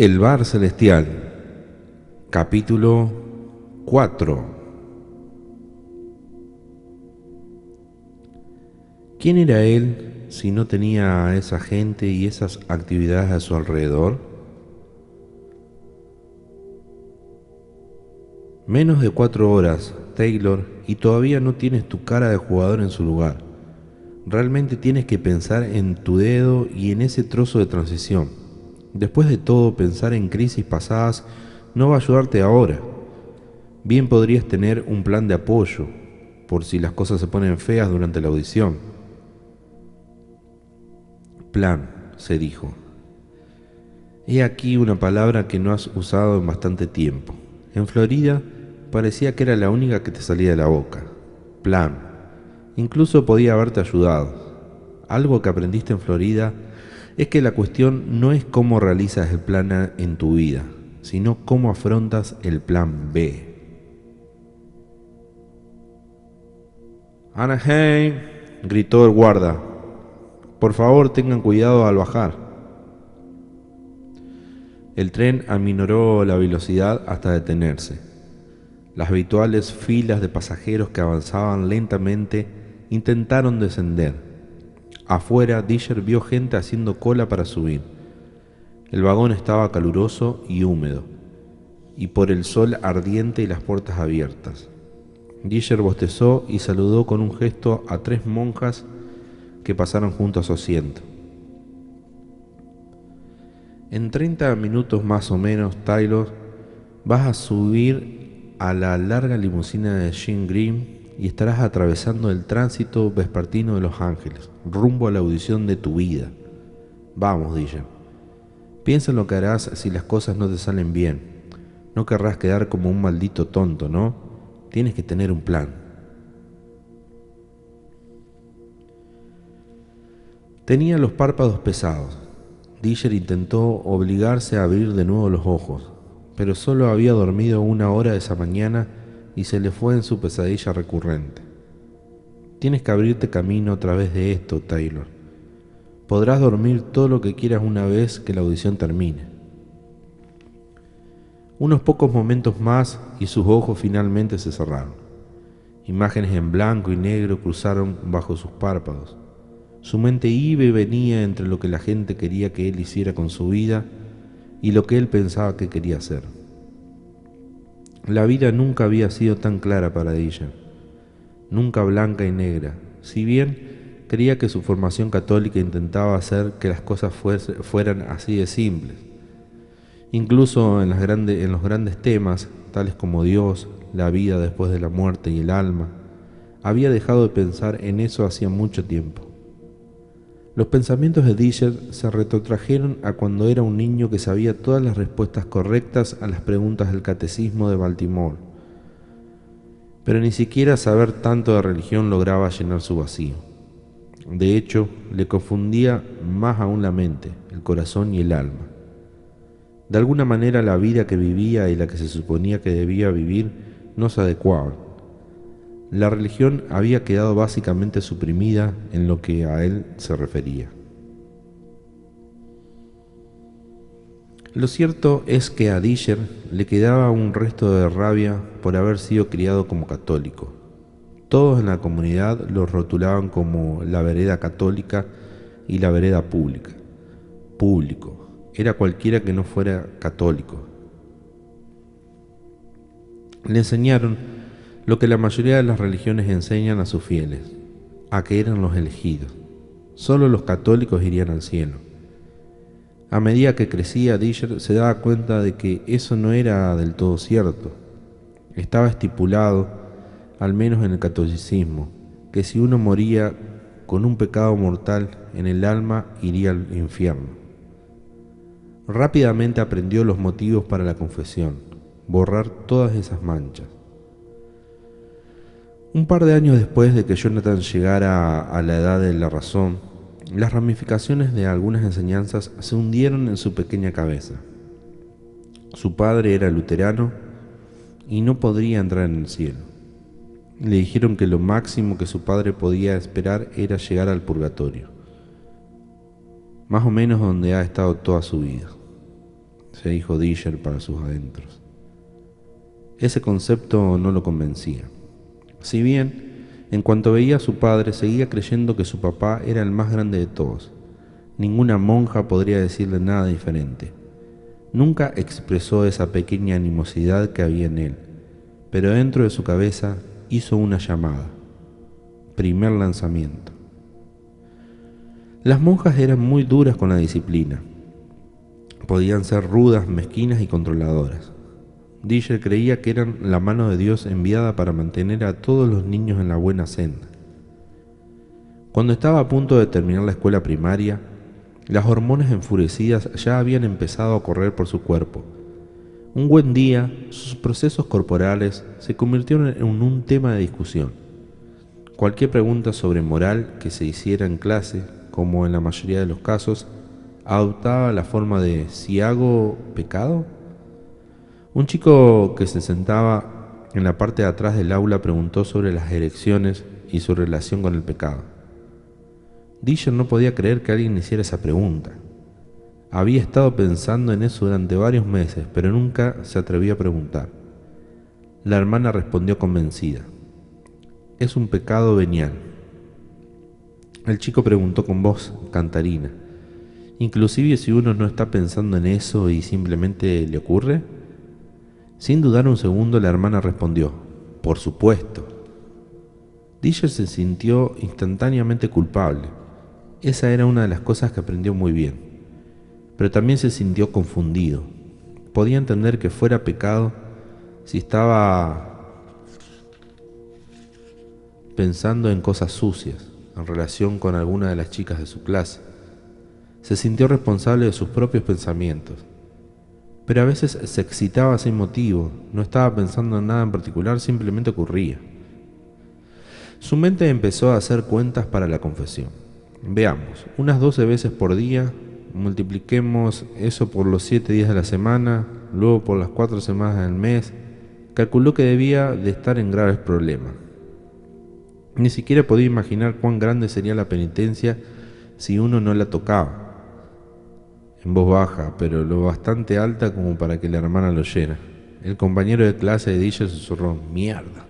El Bar Celestial, capítulo 4. ¿Quién era él si no tenía a esa gente y esas actividades a su alrededor? Menos de 4 horas, Taylor, y todavía no tienes tu cara de jugador en su lugar. Realmente tienes que pensar en tu dedo y en ese trozo de transición. Después de todo, pensar en crisis pasadas no va a ayudarte ahora. Bien podrías tener un plan de apoyo, por si las cosas se ponen feas durante la audición. Plan, se dijo. He aquí una palabra que no has usado en bastante tiempo. En Florida parecía que era la única que te salía de la boca. Plan. Incluso podía haberte ayudado. Algo que aprendiste en Florida es que la cuestión no es cómo realizas el plan A en tu vida, sino cómo afrontas el plan B. Anaheim, gritó el guarda. Por favor, tengan cuidado al bajar. El tren aminoró la velocidad hasta detenerse. Las habituales filas de pasajeros que avanzaban lentamente intentaron descender. Afuera, Disher vio gente haciendo cola para subir. El vagón estaba caluroso y húmedo, y por el sol ardiente y las puertas abiertas. Disher bostezó y saludó con un gesto a 3 monjas que pasaron junto a su asiento. En 30 minutos más o menos, Taylor, vas a subir a la larga limusina de Jim Green y estarás atravesando el tránsito vespertino de Los Ángeles, rumbo a la audición de tu vida. Vamos, Disher. Piensa en lo que harás si las cosas no te salen bien. No querrás quedar como un maldito tonto, ¿no? Tienes que tener un plan. Tenía los párpados pesados. Disher intentó obligarse a abrir de nuevo los ojos, pero solo había dormido 1 hora esa mañana y se le fue en su pesadilla recurrente. Tienes que abrirte camino a través de esto, Taylor. Podrás dormir todo lo que quieras una vez que la audición termine. Unos pocos momentos más y sus ojos finalmente se cerraron. Imágenes en blanco y negro cruzaron bajo sus párpados. Su mente iba y venía entre lo que la gente quería que él hiciera con su vida y lo que él pensaba que quería hacer. La vida nunca había sido tan clara para ella, nunca blanca y negra, si bien creía que su formación católica intentaba hacer que las cosas fueran así de simples. Incluso en los grandes temas, tales como Dios, la vida después de la muerte y el alma, había dejado de pensar en eso hacía mucho tiempo. Los pensamientos de Disher se retrotrajeron a cuando era un niño que sabía todas las respuestas correctas a las preguntas del catecismo de Baltimore. Pero ni siquiera saber tanto de religión lograba llenar su vacío. De hecho, le confundía más aún la mente, el corazón y el alma. De alguna manera la vida que vivía y la que se suponía que debía vivir no se adecuaban. La religión había quedado básicamente suprimida en lo que a él se refería. Lo cierto es que a Disher le quedaba un resto de rabia por haber sido criado como católico. Todos en la comunidad lo rotulaban como la vereda católica y la vereda pública. Público. Era cualquiera que no fuera católico. Le enseñaron lo que la mayoría de las religiones enseñan a sus fieles, a que eran los elegidos. Solo los católicos irían al cielo. A medida que crecía, Disher se daba cuenta de que eso no era del todo cierto. Estaba estipulado, al menos en el catolicismo, que si uno moría con un pecado mortal en el alma, iría al infierno. Rápidamente aprendió los motivos para la confesión, borrar todas esas manchas. Un par de años después de que Jonathan llegara a la edad de la razón, las ramificaciones de algunas enseñanzas se hundieron en su pequeña cabeza. Su padre era luterano y no podría entrar en el cielo. Le dijeron que lo máximo que su padre podía esperar era llegar al purgatorio, más o menos donde ha estado toda su vida. se dijo Diller para sus adentros. Ese concepto no lo convencía. Si bien, en cuanto veía a su padre, seguía creyendo que su papá era el más grande de todos. Ninguna monja podría decirle nada diferente. Nunca expresó esa pequeña animosidad que había en él, pero dentro de su cabeza hizo una llamada. Primer lanzamiento. Las monjas eran muy duras con la disciplina. Podían ser rudas, mezquinas y controladoras. Diller creía que eran la mano de Dios enviada para mantener a todos los niños en la buena senda. Cuando estaba a punto de terminar la escuela primaria, las hormonas enfurecidas ya habían empezado a correr por su cuerpo. Un buen día, sus procesos corporales se convirtieron en un tema de discusión. Cualquier pregunta sobre moral que se hiciera en clase, como en la mayoría de los casos, adoptaba la forma de ¿si hago pecado? Un chico que se sentaba en la parte de atrás del aula preguntó sobre las erecciones y su relación con el pecado. Diller no podía creer que alguien hiciera esa pregunta. Había estado pensando en eso durante varios meses, pero nunca se atrevió a preguntar. La hermana respondió convencida. Es un pecado venial. El chico preguntó con voz cantarina. ¿Inclusive si uno no está pensando en eso y simplemente le ocurre? Sin dudar un segundo, la hermana respondió, por supuesto. Diller se sintió instantáneamente culpable. Esa era una de las cosas que aprendió muy bien. Pero también se sintió confundido. Podía entender que fuera pecado si estaba pensando en cosas sucias, en relación con alguna de las chicas de su clase. Se sintió responsable de sus propios pensamientos. Pero a veces se excitaba sin motivo, no estaba pensando en nada en particular, simplemente ocurría. Su mente empezó a hacer cuentas para la confesión. Veamos, unas 12 veces por día, multipliquemos eso por los 7 días de la semana, luego por las 4 semanas del mes, calculó que debía de estar en graves problemas. Ni siquiera podía imaginar cuán grande sería la penitencia si uno no la tocaba. En voz baja, pero lo bastante alta como para que la hermana lo oyera. El compañero de clase de Diller susurró, «¡Mierda!».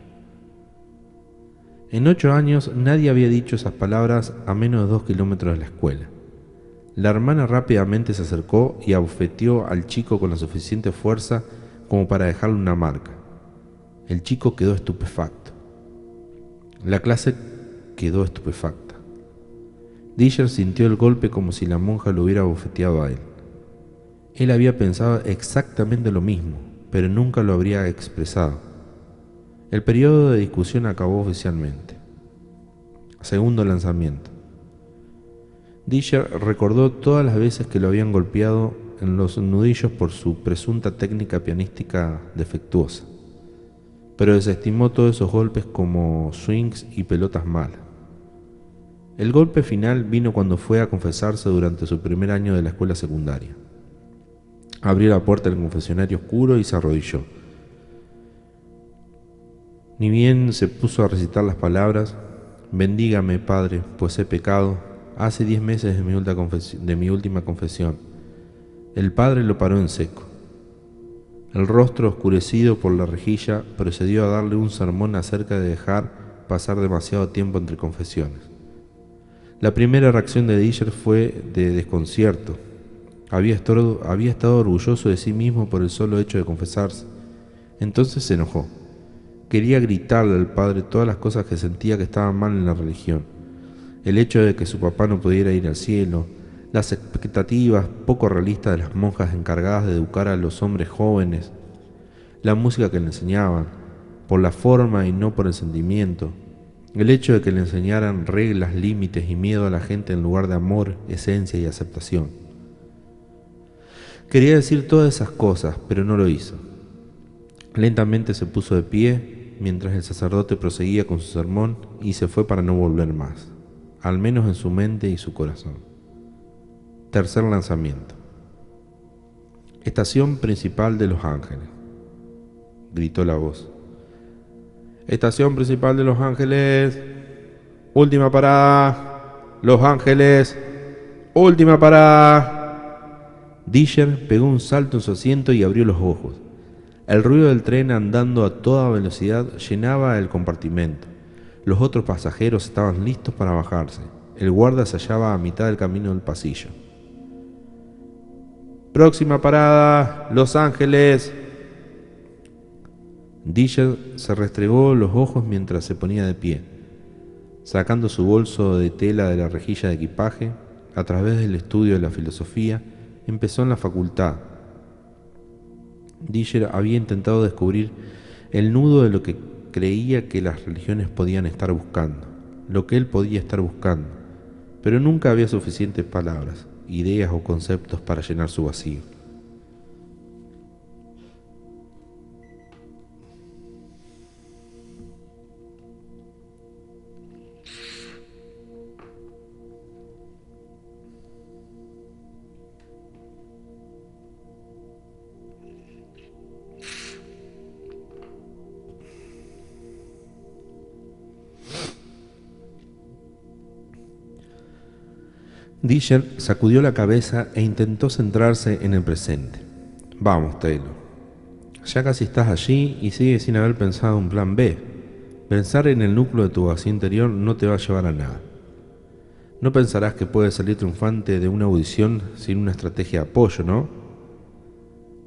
En 8 años nadie había dicho esas palabras a menos de 2 kilómetros de la escuela. La hermana rápidamente se acercó y abofeteó al chico con la suficiente fuerza como para dejarle una marca. El chico quedó estupefacto. La clase quedó estupefacta. Diller sintió el golpe como si la monja lo hubiera abofeteado a él. Él había pensado exactamente lo mismo, pero nunca lo habría expresado. El periodo de discusión acabó oficialmente. Segundo lanzamiento. Diller recordó todas las veces que lo habían golpeado en los nudillos por su presunta técnica pianística defectuosa, pero desestimó todos esos golpes como swings y pelotas malas. El golpe final vino cuando fue a confesarse durante su primer año de la escuela secundaria. Abrió la puerta del confesionario oscuro y se arrodilló. Ni bien se puso a recitar las palabras, «Bendígame, Padre, pues he pecado, hace 10 meses de mi última confesión». El padre lo paró en seco. El rostro oscurecido por la rejilla procedió a darle un sermón acerca de dejar pasar demasiado tiempo entre confesiones. La primera reacción de Diller fue de desconcierto. Había estado orgulloso de sí mismo por el solo hecho de confesarse. Entonces se enojó. Quería gritarle al padre todas las cosas que sentía que estaban mal en la religión. El hecho de que su papá no pudiera ir al cielo, las expectativas poco realistas de las monjas encargadas de educar a los hombres jóvenes, la música que le enseñaban, por la forma y no por el sentimiento, el hecho de que le enseñaran reglas, límites y miedo a la gente en lugar de amor, esencia y aceptación. Quería decir todas esas cosas, pero no lo hizo. Lentamente se puso de pie mientras el sacerdote proseguía con su sermón y se fue para no volver más, al menos en su mente y su corazón. Tercer lanzamiento. Estación principal de Los Ángeles, gritó la voz. Estación principal de Los Ángeles, última parada, Los Ángeles, última parada. Disher pegó un salto en su asiento y abrió los ojos. El ruido del tren andando a toda velocidad llenaba el compartimento. Los otros pasajeros estaban listos para bajarse. El guarda se hallaba a mitad del camino del pasillo. «Próxima parada, Los Ángeles». Disher se restregó los ojos mientras se ponía de pie. Sacando su bolso de tela de la rejilla de equipaje, a través del estudio de la filosofía, empezó en la facultad. Disher había intentado descubrir el nudo de lo que creía que las religiones podían estar buscando, lo que él podía estar buscando, pero nunca había suficientes palabras, ideas o conceptos para llenar su vacío. Disher sacudió la cabeza e intentó centrarse en el presente. Vamos, Taylor. Ya casi estás allí y sigues sin haber pensado un plan B. Pensar en el núcleo de tu vacío interior no te va a llevar a nada. No pensarás que puedes salir triunfante de una audición sin una estrategia de apoyo, ¿no?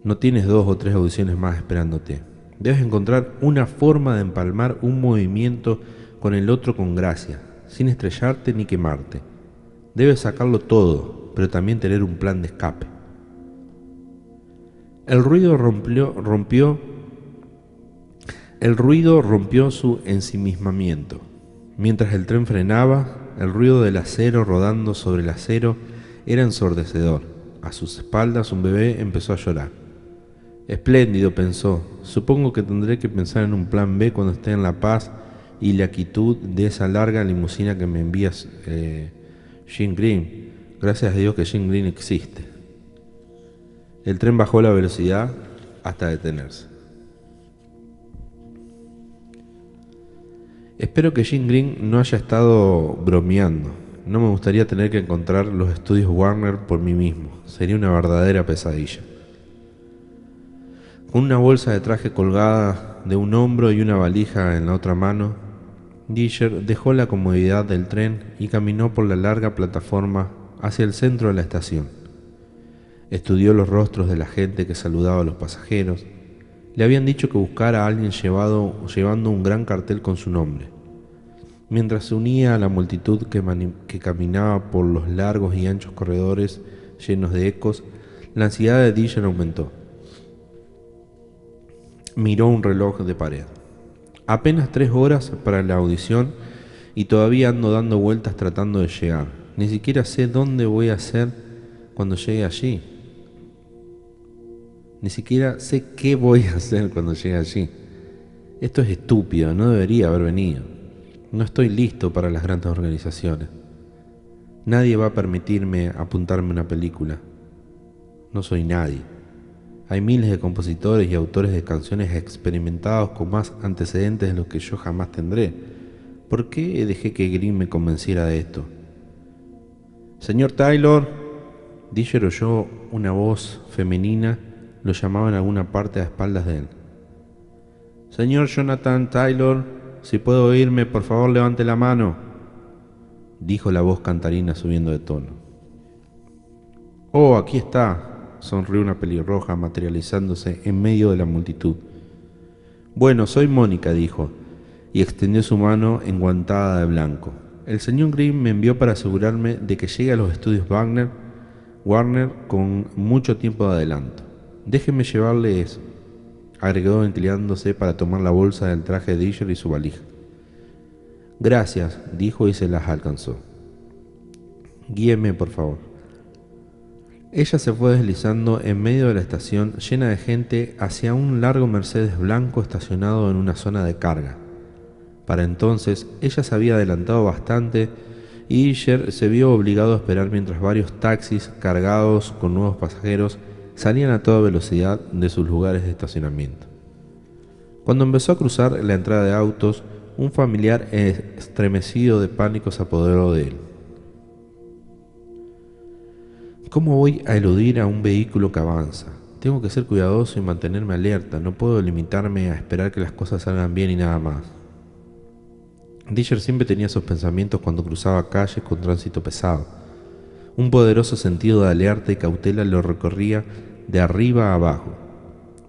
No tienes 2 o 3 audiciones más esperándote. Debes encontrar una forma de empalmar un movimiento con el otro con gracia, sin estrellarte ni quemarte. Debes sacarlo todo, pero también tener un plan de escape. El ruido rompió su ensimismamiento. Mientras el tren frenaba, el ruido del acero rodando sobre el acero era ensordecedor. A sus espaldas un bebé empezó a llorar. Espléndido, pensó. Supongo que tendré que pensar en un plan B cuando esté en La Paz y la quietud de esa larga limusina que me envías, Jim Green. Gracias a Dios que Jim Green existe. El tren bajó la velocidad hasta detenerse. Espero que Jim Green no haya estado bromeando. No me gustaría tener que encontrar los estudios Warner por mí mismo. Sería una verdadera pesadilla. Con una bolsa de traje colgada de un hombro y una valija en la otra mano, Disher dejó la comodidad del tren y caminó por la larga plataforma hacia el centro de la estación. Estudió los rostros de la gente que saludaba a los pasajeros. Le habían dicho que buscara a alguien llevando un gran cartel con su nombre. Mientras se unía a la multitud que caminaba por los largos y anchos corredores llenos de ecos, la ansiedad de Disher aumentó. Miró un reloj de pared. Apenas 3 horas para la audición y todavía ando dando vueltas tratando de llegar. Ni siquiera sé dónde voy a hacer cuando llegue allí. Ni siquiera sé qué voy a hacer cuando llegue allí. Esto es estúpido, no debería haber venido. No estoy listo para las grandes organizaciones. Nadie va a permitirme apuntarme una película. No soy nadie. Hay miles de compositores y autores de canciones experimentados con más antecedentes de los que yo jamás tendré. ¿Por qué dejé que Green me convenciera de esto? Señor Taylor, Disher oyó una voz femenina, lo llamaba en alguna parte a espaldas de él. Señor Jonathan Taylor, si puedo oírme, por favor levante la mano, dijo la voz cantarina subiendo de tono. Oh, aquí está, sonrió una pelirroja materializándose en medio de la multitud. Bueno, soy Mónica, dijo, y extendió su mano enguantada de blanco. El señor Green me envió para asegurarme de que llegue a los estudios Warner con mucho tiempo de adelanto. Déjeme llevarle eso, agregó inclinándose para tomar la bolsa del traje de Disher y su valija. Gracias, dijo y se las alcanzó. Guíeme, por favor. Ella se fue deslizando en medio de la estación llena de gente hacia un largo Mercedes blanco estacionado en una zona de carga. Para entonces, ella se había adelantado bastante y Disher se vio obligado a esperar mientras varios taxis cargados con nuevos pasajeros salían a toda velocidad de sus lugares de estacionamiento. Cuando empezó a cruzar la entrada de autos, un familiar estremecido de pánico se apoderó de él. ¿Cómo voy a eludir a un vehículo que avanza? Tengo que ser cuidadoso y mantenerme alerta. No puedo limitarme a esperar que las cosas salgan bien y nada más. Disher siempre tenía esos pensamientos cuando cruzaba calles con tránsito pesado. Un poderoso sentido de alerta y cautela lo recorría de arriba a abajo.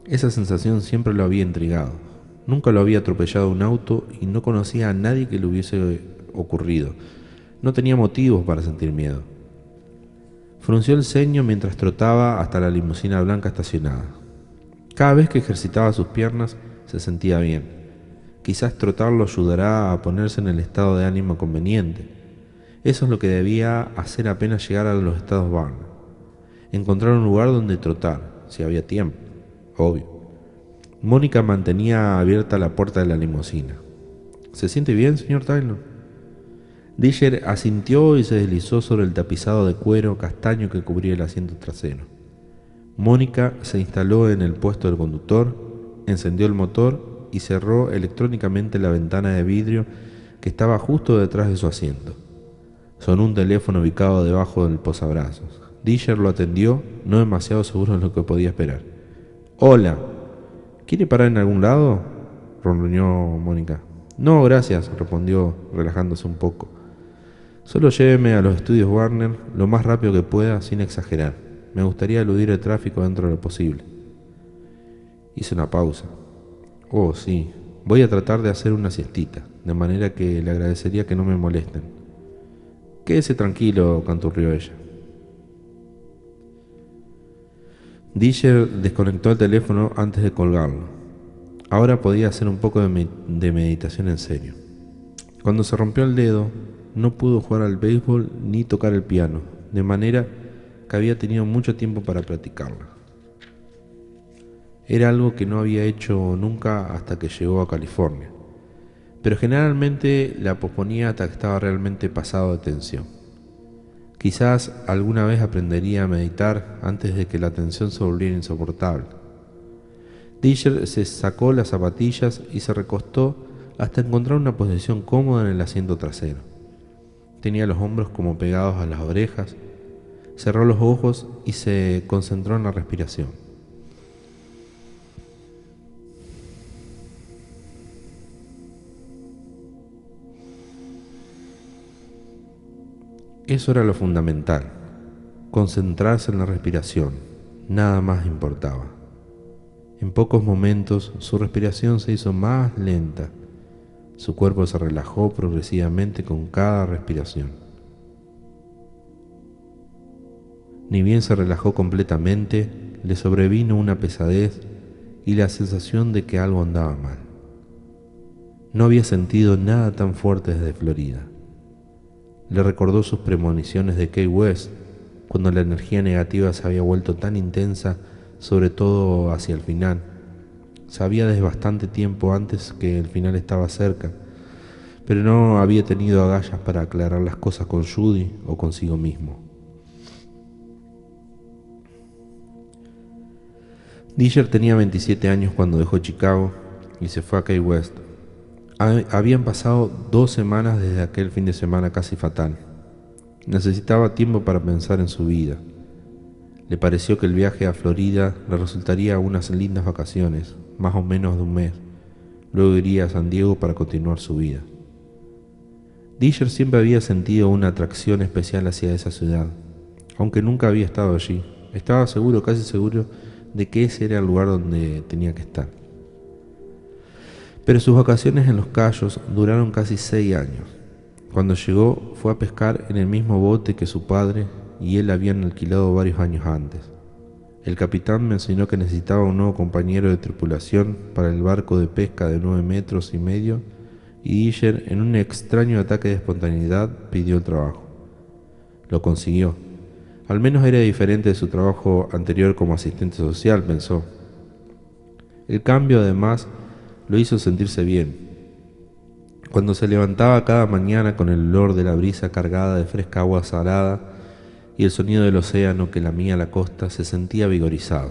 Esa sensación siempre lo había intrigado. Nunca lo había atropellado un auto y no conocía a nadie que le hubiese ocurrido. No tenía motivos para sentir miedo. Frunció el ceño mientras trotaba hasta la limusina blanca estacionada. Cada vez que ejercitaba sus piernas se sentía bien. Quizás trotar lo ayudará a ponerse en el estado de ánimo conveniente. Eso es lo que debía hacer apenas llegar a los estados Barnes. Encontrar un lugar donde trotar, si había tiempo, obvio. Mónica mantenía abierta la puerta de la limusina. ¿Se siente bien, señor Taylor? Disher asintió y se deslizó sobre el tapizado de cuero castaño que cubría el asiento trasero. Mónica se instaló en el puesto del conductor, encendió el motor y cerró electrónicamente la ventana de vidrio que estaba justo detrás de su asiento. Sonó un teléfono ubicado debajo del posabrazos. Disher lo atendió, no demasiado seguro de lo que podía esperar. «Hola, ¿quiere parar en algún lado?», ronroneó Mónica. «No, gracias», respondió, relajándose un poco. «Solo lléveme a los estudios Warner lo más rápido que pueda, sin exagerar. Me gustaría eludir el tráfico dentro de lo posible». Hice una pausa. «Oh, sí, voy a tratar de hacer una siestita, de manera que le agradecería que no me molesten». «Quédese tranquilo», canturrió ella. Disher desconectó el teléfono antes de colgarlo. Ahora podía hacer un poco de meditación en serio. Cuando se rompió el dedo, no pudo jugar al béisbol ni tocar el piano, de manera que había tenido mucho tiempo para practicarla. Era algo que no había hecho nunca hasta que llegó a California, pero generalmente la posponía hasta que estaba realmente pasado de tensión. Quizás alguna vez aprendería a meditar antes de que la tensión se volviera insoportable. Disher se sacó las zapatillas y se recostó hasta encontrar una posición cómoda en el asiento trasero. Tenía los hombros como pegados a las orejas, cerró los ojos y se concentró en la respiración. Eso era lo fundamental, concentrarse en la respiración, nada más importaba. En pocos momentos su respiración se hizo más lenta, su cuerpo se relajó progresivamente con cada respiración. Ni bien se relajó completamente, le sobrevino una pesadez y la sensación de que algo andaba mal. No había sentido nada tan fuerte desde Florida. Le recordó sus premoniciones de Key West, cuando la energía negativa se había vuelto tan intensa, sobre todo hacia el final. Sabía desde bastante tiempo antes que el final estaba cerca, pero no había tenido agallas para aclarar las cosas con Judy o consigo mismo. Disher tenía 27 años cuando dejó Chicago y se fue a Key West. Habían pasado 2 semanas desde aquel fin de semana casi fatal. Necesitaba tiempo para pensar en su vida. Le pareció que el viaje a Florida le resultaría unas lindas vacaciones, más o menos de un mes. Luego iría a San Diego para continuar su vida. Disher siempre había sentido una atracción especial hacia esa ciudad, aunque nunca había estado allí. Estaba seguro, casi seguro, de que ese era el lugar donde tenía que estar. Pero sus vacaciones en Los Cayos duraron casi 6 años. Cuando llegó, fue a pescar en el mismo bote que su padre y él habían alquilado varios años antes. El capitán mencionó que necesitaba un nuevo compañero de tripulación para el barco de pesca de 9,5 metros y Disher, en un extraño ataque de espontaneidad, pidió el trabajo. Lo consiguió. Al menos era diferente de su trabajo anterior como asistente social, pensó. El cambio, además, lo hizo sentirse bien. Cuando se levantaba cada mañana con el olor de la brisa cargada de fresca agua salada y el sonido del océano que lamía la costa, se sentía vigorizado.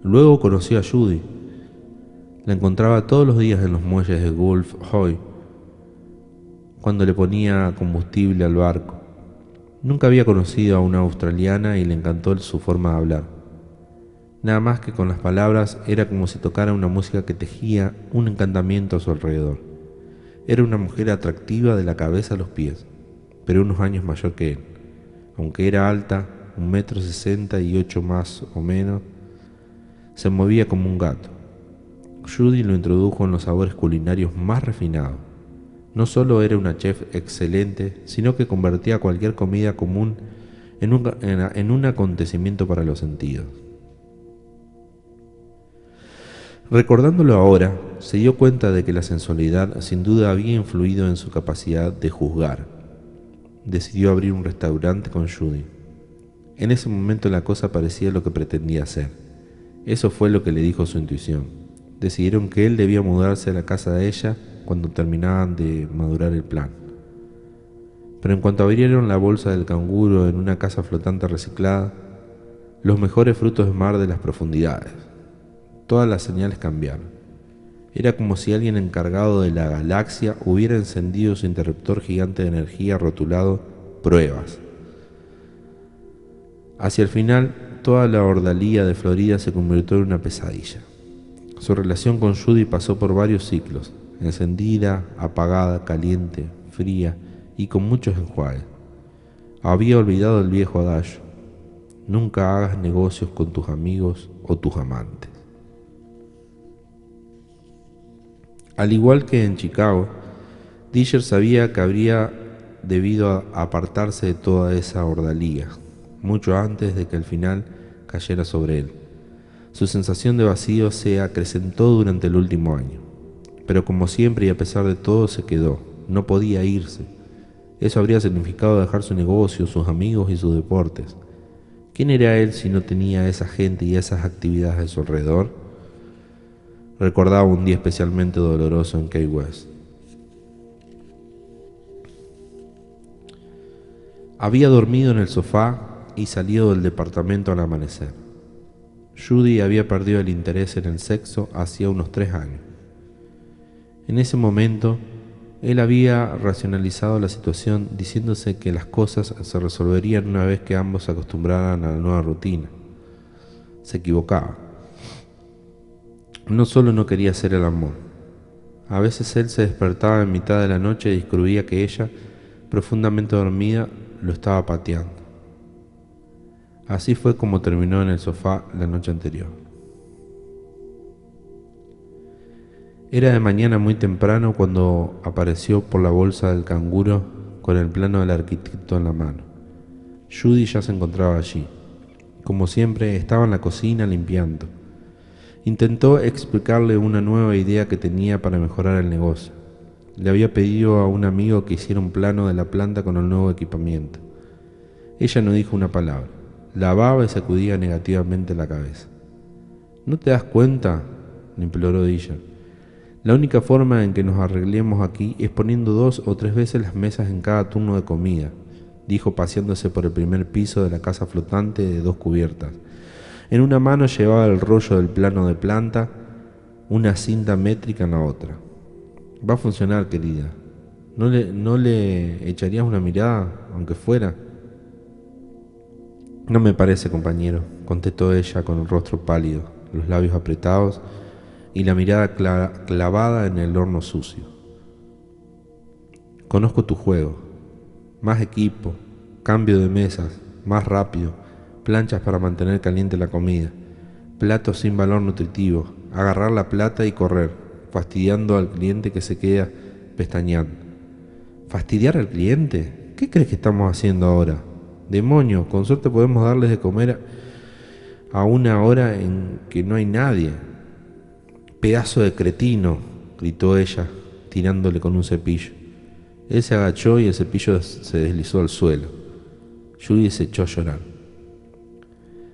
Luego conoció a Judy. La encontraba todos los días en los muelles de Gulf Hoy, cuando le ponía combustible al barco. Nunca había conocido a una australiana y le encantó su forma de hablar. Nada más que con las palabras era como si tocara una música que tejía un encantamiento a su alrededor. Era una mujer atractiva de la cabeza a los pies, pero unos años mayor que él. Aunque era alta, 1,68 m más o menos, se movía como un gato. Judy lo introdujo en los sabores culinarios más refinados. No solo era una chef excelente, sino que convertía cualquier comida común en un acontecimiento para los sentidos. Recordándolo ahora, se dio cuenta de que la sensualidad sin duda había influido en su capacidad de juzgar. Decidió abrir un restaurante con Judy. En ese momento la cosa parecía lo que pretendía hacer. Eso fue lo que le dijo su intuición. Decidieron que él debía mudarse a la casa de ella cuando terminaban de madurar el plan. Pero en cuanto abrieron la bolsa del canguro en una casa flotante reciclada, los mejores frutos de mar de las profundidades, todas las señales cambiaron. Era como si alguien encargado de la galaxia hubiera encendido su interruptor gigante de energía rotulado Pruebas. Hacia el final, toda la ordalía de Florida se convirtió en una pesadilla. Su relación con Judy pasó por varios ciclos, encendida, apagada, caliente, fría y con muchos enjuagues. Había olvidado el viejo adagio: nunca hagas negocios con tus amigos o tus amantes. Al igual que en Chicago, Disher sabía que habría debido apartarse de toda esa ordalía, mucho antes de que el final cayera sobre él. Su sensación de vacío se acrecentó durante el último año, pero como siempre y a pesar de todo se quedó, no podía irse. Eso habría significado dejar su negocio, sus amigos y sus deportes. ¿Quién era él si no tenía a esa gente y esas actividades a su alrededor? Recordaba un día especialmente doloroso en Key West. Había dormido en el sofá y salido del departamento al amanecer. Judy había perdido el interés en el sexo hacía unos 3 años. En ese momento, él había racionalizado la situación diciéndose que las cosas se resolverían una vez que ambos se acostumbraran a la nueva rutina. Se equivocaba. No solo no quería hacer el amor. A veces él se despertaba en mitad de la noche y descubría que ella, profundamente dormida, lo estaba pateando. Así fue como terminó en el sofá la noche anterior. Era de mañana muy temprano cuando apareció por la bolsa del canguro con el plano del arquitecto en la mano. Judy ya se encontraba allí. Como siempre, estaba en la cocina limpiando. Intentó explicarle una nueva idea que tenía para mejorar el negocio. Le había pedido a un amigo que hiciera un plano de la planta con el nuevo equipamiento. Ella no dijo una palabra. Lavaba y sacudía negativamente la cabeza. ¿No te das cuenta?, le imploró ella. La única forma en que nos arreglemos aquí es poniendo 2 o 3 veces las mesas en cada turno de comida, dijo paseándose por el primer piso de la casa flotante de 2 cubiertas. En una mano llevaba el rollo del plano de planta, una cinta métrica en la otra. Va a funcionar, querida. ¿No le echarías una mirada, aunque fuera? No me parece, compañero, contestó ella con el rostro pálido, los labios apretados y la mirada clavada en el horno sucio. Conozco tu juego. Más equipo, cambio de mesas, más rápido, planchas para mantener caliente la comida, platos sin valor nutritivo, agarrar la plata y correr, fastidiando al cliente que se queda pestañeando. ¿Fastidiar al cliente? ¿Qué crees que estamos haciendo ahora? Demonio, con suerte podemos darles de comer a una hora en que no hay nadie. Pedazo de cretino, gritó ella, tirándole con un cepillo. Él se agachó y el cepillo se deslizó al suelo. Judy se echó a llorar.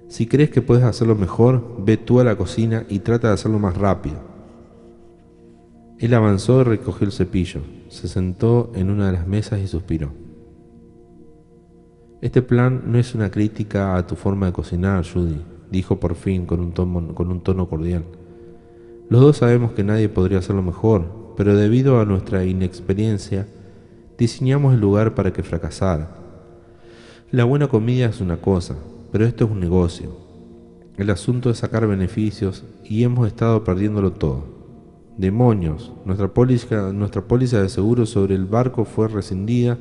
Si crees que puedes hacerlo mejor, ve tú a la cocina y trata de hacerlo más rápido. Él avanzó y recogió el cepillo, se sentó en una de las mesas y suspiró. Este plan no es una crítica a tu forma de cocinar, Judy, dijo por fin con un tono cordial. Los dos sabemos que nadie podría hacerlo mejor, pero debido a nuestra inexperiencia, diseñamos el lugar para que fracasara. La buena comida es una cosa, pero esto es un negocio. El asunto es sacar beneficios y hemos estado perdiéndolo todo. Demonios, nuestra póliza de seguro sobre el barco fue rescindida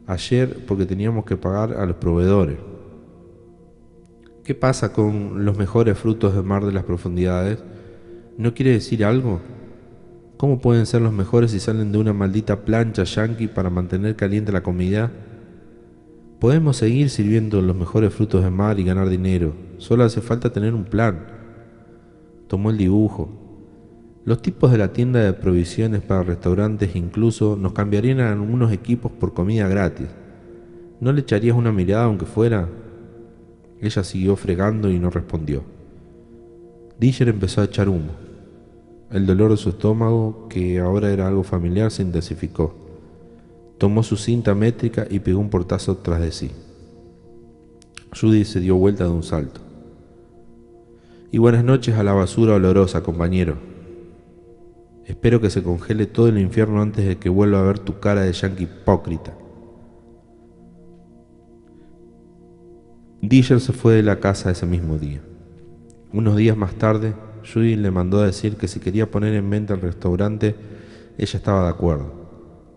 ayer porque teníamos que pagar a los proveedores. ¿Qué pasa con los mejores frutos de mar de las profundidades? ¿No quiere decir algo? ¿Cómo pueden ser los mejores si salen de una maldita plancha yanqui para mantener caliente la comida? Podemos seguir sirviendo los mejores frutos de mar y ganar dinero. Solo hace falta tener un plan. Tomó el dibujo. Los tipos de la tienda de provisiones para restaurantes incluso nos cambiarían a algunos equipos por comida gratis. ¿No le echarías una mirada aunque fuera? Ella siguió fregando y no respondió. Disher empezó a echar humo. El dolor de su estómago, que ahora era algo familiar, se intensificó. Tomó su cinta métrica y pegó un portazo tras de sí. Judy se dio vuelta de un salto. Y buenas noches a la basura olorosa, compañero. Espero que se congele todo el infierno antes de que vuelva a ver tu cara de yankee hipócrita. Disher se fue de la casa ese mismo día. Unos días más tarde, Judy le mandó a decir que si quería poner en venta el restaurante, ella estaba de acuerdo.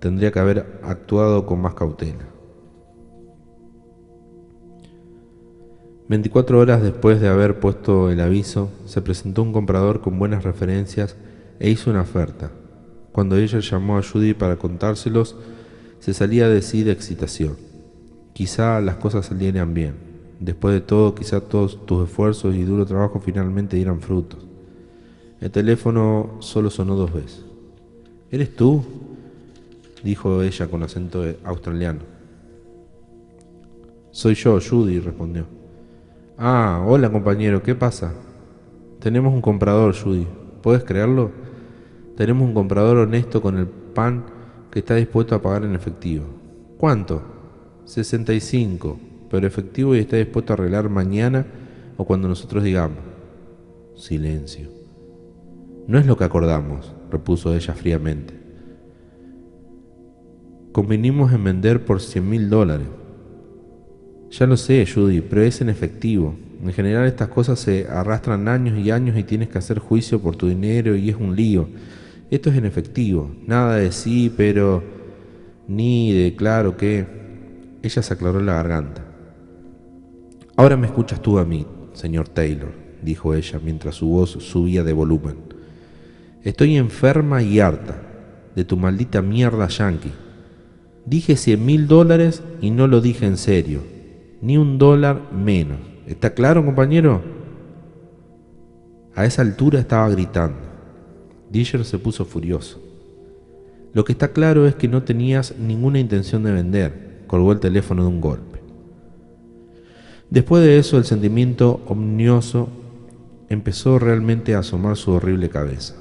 Tendría que haber actuado con más cautela. 24 horas después de haber puesto el aviso, se presentó un comprador con buenas referencias e hizo una oferta. Cuando ella llamó a Judy para contárselos, se salía de sí de excitación. Quizá las cosas salieran bien. Después de todo, quizá todos tus esfuerzos y duro trabajo finalmente dieran frutos. El teléfono solo sonó 2 veces. ¿Eres tú?, dijo ella con acento australiano. Soy yo, Judy, respondió. Ah, hola compañero, ¿qué pasa? Tenemos un comprador, Judy. ¿Puedes creerlo? Tenemos un comprador honesto con el pan que está dispuesto a pagar en efectivo. ¿Cuánto? 65, pero efectivo y está dispuesto a arreglar mañana o cuando nosotros digamos. Silencio. No es lo que acordamos, repuso ella fríamente. Convinimos en vender por $100,000. Ya lo sé, Judy, pero es en efectivo. En general estas cosas se arrastran años y años y tienes que hacer juicio por tu dinero y es un lío. Esto es en efectivo. Nada de sí, pero... ni de claro que... Ella se aclaró la garganta. Ahora me escuchas tú a mí, señor Taylor, dijo ella mientras su voz subía de volumen. Estoy enferma y harta de tu maldita mierda yankee. Dije $100,000 y no lo dije en serio. Ni $1 menos. ¿Está claro, compañero? A esa altura estaba gritando. Disher se puso furioso. Lo que está claro es que no tenías ninguna intención de vender. Colgó el teléfono de un golpe. Después de eso, el sentimiento omnioso empezó realmente a asomar su horrible cabeza.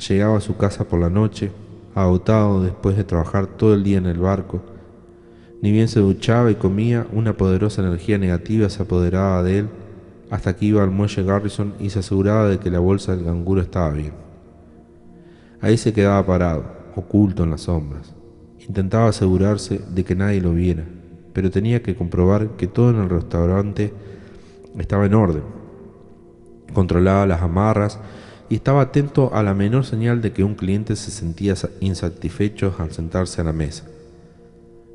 Llegaba a su casa por la noche, agotado después de trabajar todo el día en el barco. Ni bien se duchaba y comía, una poderosa energía negativa se apoderaba de él hasta que iba al muelle Garrison y se aseguraba de que la bolsa del canguro estaba bien. Ahí se quedaba parado, oculto en las sombras. Intentaba asegurarse de que nadie lo viera, pero tenía que comprobar que todo en el restaurante estaba en orden. Controlaba las amarras y estaba atento a la menor señal de que un cliente se sentía insatisfecho al sentarse a la mesa.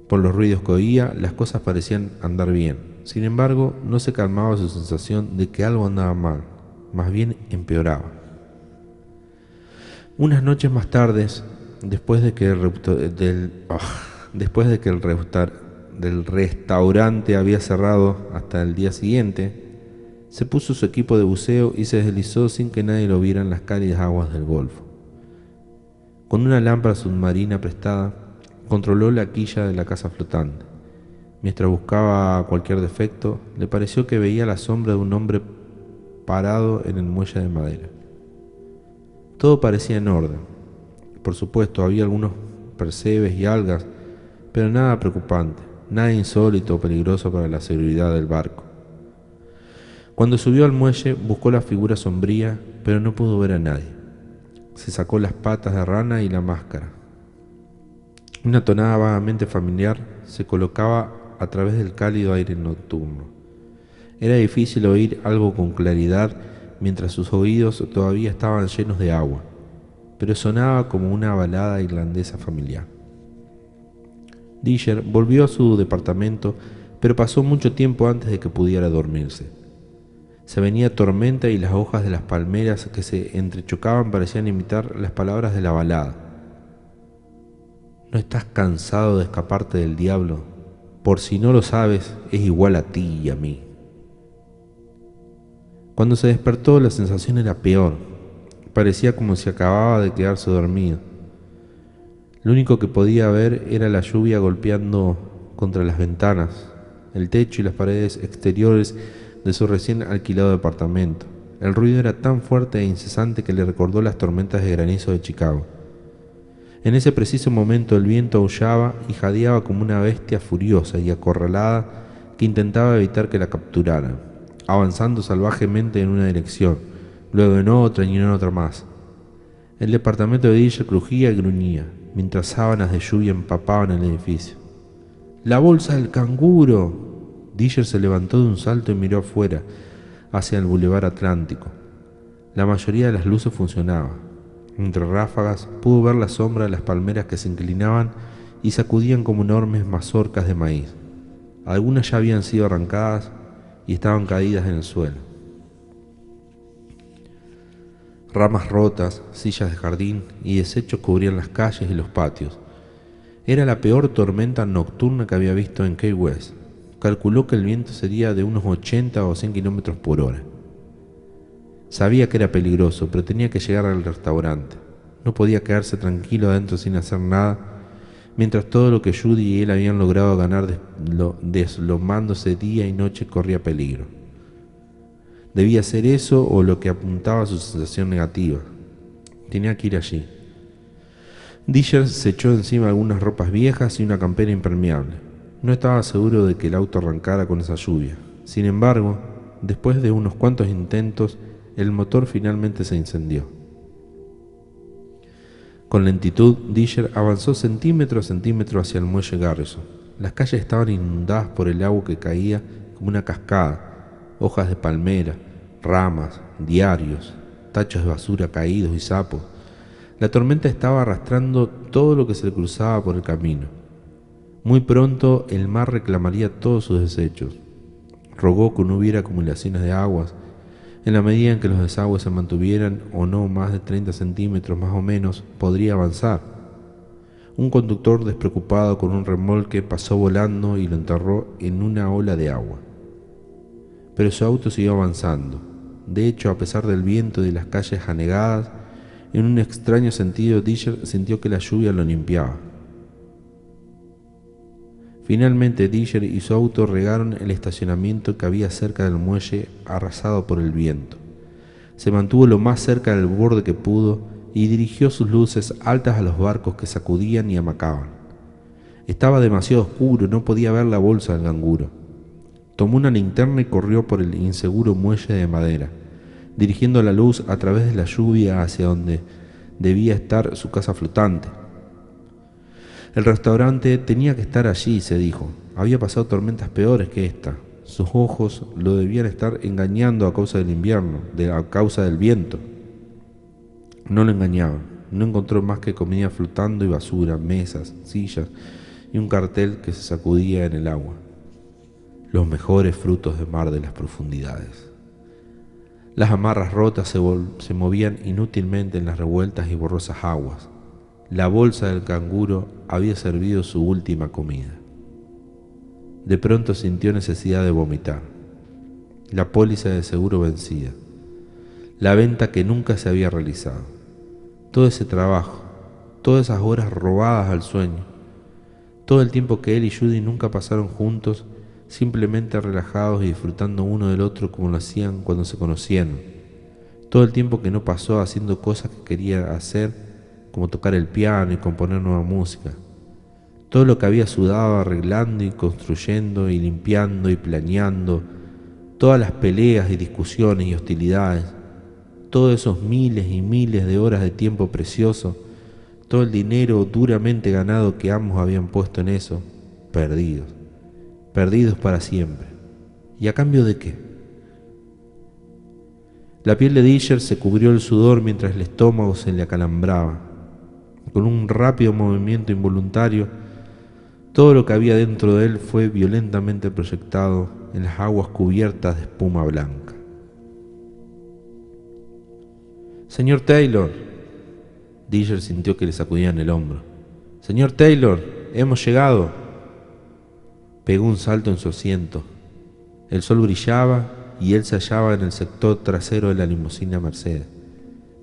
Por los ruidos que oía, las cosas parecían andar bien. Sin embargo, no se calmaba su sensación de que algo andaba mal, más bien empeoraba. Unas noches más tarde, después de que el restaurante había cerrado hasta el día siguiente, se puso su equipo de buceo y se deslizó sin que nadie lo viera en las cálidas aguas del Golfo. Con una lámpara submarina prestada, controló la quilla de la casa flotante. Mientras buscaba cualquier defecto, le pareció que veía la sombra de un hombre parado en el muelle de madera. Todo parecía en orden. Por supuesto, había algunos percebes y algas, pero nada preocupante, nada insólito o peligroso para la seguridad del barco. Cuando subió al muelle, buscó la figura sombría, pero no pudo ver a nadie. Se sacó las patas de rana y la máscara. Una tonada vagamente familiar se colocaba a través del cálido aire nocturno. Era difícil oír algo con claridad mientras sus oídos todavía estaban llenos de agua, pero sonaba como una balada irlandesa familiar. Disher volvió a su departamento, pero pasó mucho tiempo antes de que pudiera dormirse. Se venía tormenta y las hojas de las palmeras que se entrechocaban parecían imitar las palabras de la balada. ¿No estás cansado de escaparte del diablo? Por si no lo sabes, es igual a ti y a mí. Cuando se despertó, la sensación era peor. Parecía como si acababa de quedarse dormido. Lo único que podía ver era la lluvia golpeando contra las ventanas, el techo y las paredes exteriores de su recién alquilado departamento. El ruido era tan fuerte e incesante que le recordó las tormentas de granizo de Chicago. En ese preciso momento el viento aullaba y jadeaba como una bestia furiosa y acorralada que intentaba evitar que la capturaran, avanzando salvajemente en una dirección, luego en otra y en otra más. El departamento de Disher crujía y gruñía, mientras sábanas de lluvia empapaban el edificio. ¡La bolsa del canguro! Disher se levantó de un salto y miró afuera, hacia el bulevar Atlántico. La mayoría de las luces funcionaban. Entre ráfagas pudo ver la sombra de las palmeras que se inclinaban y sacudían como enormes mazorcas de maíz. Algunas ya habían sido arrancadas y estaban caídas en el suelo. Ramas rotas, sillas de jardín y desechos cubrían las calles y los patios. Era la peor tormenta nocturna que había visto en Key West. Calculó que el viento sería de unos 80 o 100 kilómetros por hora. Sabía que era peligroso, pero tenía que llegar al restaurante. No podía quedarse tranquilo adentro sin hacer nada, mientras todo lo que Judy y él habían logrado ganar deslomándose día y noche corría peligro. Debía ser eso o lo que apuntaba a su sensación negativa. Tenía que ir allí. Disher se echó encima algunas ropas viejas y una campera impermeable. No estaba seguro de que el auto arrancara con esa lluvia. Sin embargo, después de unos cuantos intentos, el motor finalmente se incendió. Con lentitud, Disher avanzó centímetro a centímetro hacia el muelle Garrison. Las calles estaban inundadas por el agua que caía como una cascada, hojas de palmera, ramas, diarios, tachos de basura caídos y sapos. La tormenta estaba arrastrando todo lo que se le cruzaba por el camino. Muy pronto el mar reclamaría todos sus desechos. Rogó que no hubiera acumulaciones de aguas. En la medida en que los desagües se mantuvieran o no más de 30 centímetros más o menos, podría avanzar. Un conductor despreocupado con un remolque pasó volando y lo enterró en una ola de agua. Pero su auto siguió avanzando. De hecho, a pesar del viento y de las calles anegadas, en un extraño sentido, Disher sintió que la lluvia lo limpiaba. Finalmente, Disher y su auto regaron el estacionamiento que había cerca del muelle arrasado por el viento. Se mantuvo lo más cerca del borde que pudo y dirigió sus luces altas a los barcos que sacudían y amacaban. Estaba demasiado oscuro, no podía ver la bolsa del canguro. Tomó una linterna y corrió por el inseguro muelle de madera, dirigiendo la luz a través de la lluvia hacia donde debía estar su casa flotante. El restaurante tenía que estar allí, se dijo. Había pasado tormentas peores que esta. Sus ojos lo debían estar engañando a causa del invierno, a causa del viento. No lo engañaban. No encontró más que comida flotando y basura, mesas, sillas y un cartel que se sacudía en el agua. Los mejores frutos de mar de las profundidades. Las amarras rotas se movían inútilmente en las revueltas y borrosas aguas. La bolsa del canguro había servido su última comida. De pronto sintió necesidad de vomitar. La póliza de seguro vencida. La venta que nunca se había realizado. Todo ese trabajo, todas esas horas robadas al sueño. Todo el tiempo que él y Judy nunca pasaron juntos, simplemente relajados y disfrutando uno del otro como lo hacían cuando se conocieron. Todo el tiempo que no pasó haciendo cosas que quería hacer, como tocar el piano y componer nueva música. Todo lo que había sudado arreglando y construyendo y limpiando y planeando, todas las peleas y discusiones y hostilidades, todos esos miles y miles de horas de tiempo precioso, todo el dinero duramente ganado que ambos habían puesto en eso, perdidos, perdidos para siempre. ¿Y a cambio de qué? La piel de Dilger se cubrió el sudor mientras el estómago se le acalambraba. Con un rápido movimiento involuntario, todo lo que había dentro de él fue violentamente proyectado en las aguas cubiertas de espuma blanca. «Señor Taylor», Dilger sintió que le sacudían el hombro. «Señor Taylor, hemos llegado». Pegó un salto en su asiento. El sol brillaba y él se hallaba en el sector trasero de la limusina Mercedes.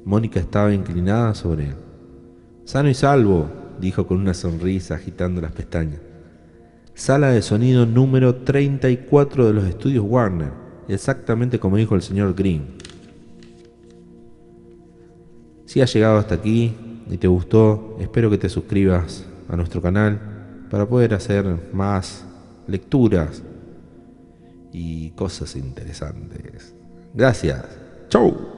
Mónica estaba inclinada sobre él. «Sano y salvo», dijo con una sonrisa agitando las pestañas. «Sala de sonido número 34 de los estudios Warner, exactamente como dijo el señor Green. Si has llegado hasta aquí y te gustó, espero que te suscribas a nuestro canal para poder hacer más lecturas y cosas interesantes. Gracias. Chau.